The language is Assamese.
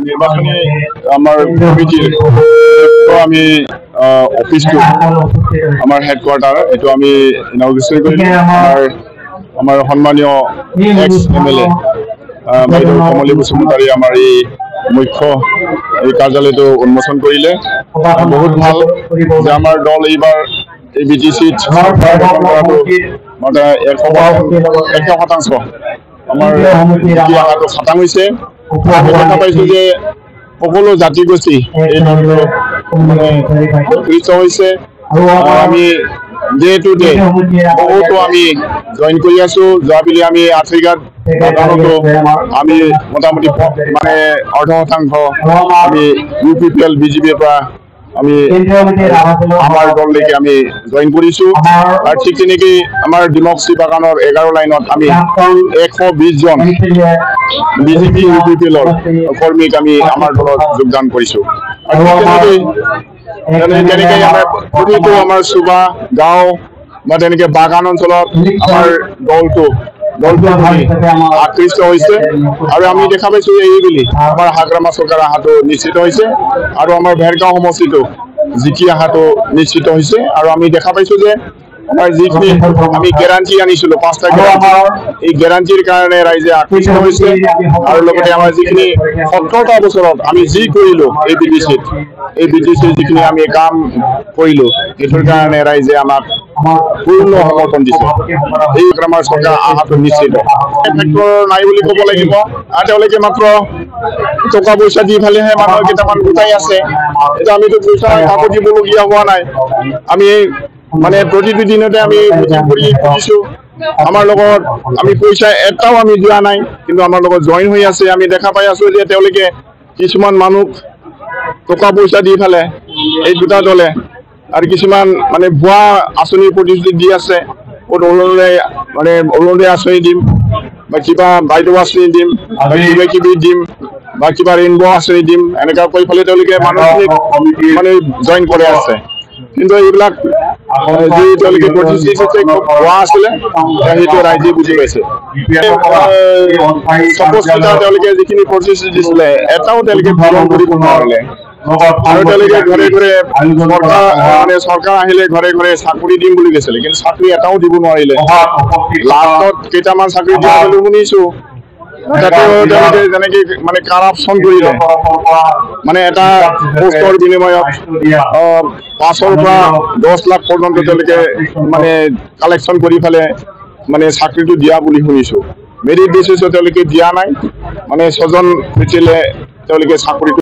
নিৰ্বাচনী আমাৰ কমিটিৰ আমি অফিচটো আমাৰ হেডকোৱাৰ্টাৰ এইটো আমি ইনগ্ৰেশ্যন কৰিলোঁ আমাৰ সন্মানীয় এক্স MLA বাইদেউ কমলী বসুমতাৰী আমাৰ এই মুখ্য এই কাৰ্যালয়টো উন্মোচন কৰিলে বহুত ভাল যে আমাৰ দল এইবাৰ এই BTCত মানে 100% আমাৰ অহাটো খাটাং হৈছে দেখা পাইছোঁ যে সকলো জাতি গোষ্ঠী এই দলটো মানে উপকৃত হৈছে আমি ডে টু ডে বহুতো আমি জইন কৰি আছোঁ যোৱাবেলি আমি আফ্ৰিকাত বাগানতো আমি মোটামুটি মানে 1/2% আমি UPPL BJPৰ পৰা আমি আমাৰ দললৈকে আমি জইন কৰিছোঁ আৰু ঠিক তেনেকৈ আমাৰ ডিমক্সি বাগানৰ 11 লাইনত আমি 120 জন BJP UPPLৰ কৰ্মীক আমি আমাৰ দলত যোগদান কৰিছোঁ আৰু তেনেকৈ আমাৰ প্ৰতিটো আমাৰ চুবা গাঁও বা তেনেকৈ বাগান অঞ্চলত আমাৰ দলটো আকৃষ্ট হৈছে আৰু আমি দেখা পাইছোঁ এইবেলি আমাৰ হাগ্ৰামা চৰকাৰ অহাটো নিশ্চিত হৈছে আৰু আমাৰ ভেৰগাঁও সমষ্টিটো জিকি অহাটো নিশ্চিত হৈছে আৰু আমি দেখা পাইছোঁ যে আমাৰ যিখিনি আমি গেৰাণ্টি আনিছিলোঁ 5টা গেৰাণ্টি এই গেৰাণ্টিৰ কাৰণে ৰাইজে আকৃষ্ট হৈছে আৰু লগতে আমাৰ যিখিনি 17টা বছৰত আমি যি কৰিলোঁ এই BTCৰ যিখিনি আমি কাম কৰিলোঁ সেইটোৰ কাৰণে ৰাইজে আমাক পূৰ্ণ সমৰ্থন দিছে এই আমাৰ চৰকাৰ অহাটো নিশ্চিত নাই বুলি ক'ব লাগিব আৰু তেওঁলোকে মাত্ৰ টকা পইচা দি ফালেহে মানুহ কেইটামান গোটাই আছে এতিয়া আমিতো পইচা কাকো দিবলগীয়া হোৱা নাই আমি মানে প্ৰতিটো দিনতে আমি মিটিং কৰি দিছোঁ আমাৰ লগত আমি পইচা এটাও আমি দিয়া নাই কিন্তু আমাৰ লগত জইন হৈ আছে আমি দেখা পাই আছোঁ যে তেওঁলোকে কিছুমান মানুহ টকা পইচা দি ফালে এই দুটা দলে আৰু কিছুমান মানে ভুৱা আঁচনিৰ প্ৰতিশ্ৰুতি দি আছে মানে অৰুণোদয় আঁচনি দিম বা কিবা বাইদেউ আঁচনি দিম বা কিবা কিবি দিম বা কিবা ৰেইনব' আঁচনি দিম এনেকুৱা কৈ ফালে তেওঁলোকে মানুহখিনিক মানে জইন কৰি আছে কিন্তু এইবিলাক যি তেওঁলোকে প্ৰতিশ্ৰুতি হোৱা আছিলে সেইটো ৰাইজে বুজি পাইছে তেওঁলোকে যিখিনি প্ৰতিশ্ৰুতি দিছিলে এটাও তেওঁলোকে পূৰণ কৰিব নোৱাৰিলে আৰু তেওঁলোকে ঘৰে ঘৰে চৰকাৰ আহিলে ঘৰে ঘৰে চাকৰি দিম বুলি কৈছিলে কিন্তু চাকৰি এটাও দিব নোৱাৰিলে লাষ্টত কেইটামান চাকৰি দিয়া বুলি শুনিছোঁ তাতেও তেওঁলোকে যেনেকৈ মানে কাৰাপশ্যন কৰিলে মানে এটা পোষ্টৰ বিনিময়ত 5ৰ পৰা 10 লাখ পৰ্যন্ত তেওঁলোকে মানে কালেকশ্যন কৰি ফালে মানে চাকৰিটো দিয়া বুলি শুনিছোঁ মেৰিট বেচিছত তেওঁলোকে দিয়া নাই মানে 6জন ভিতৰলৈ তেওঁলোকে চাকৰিটো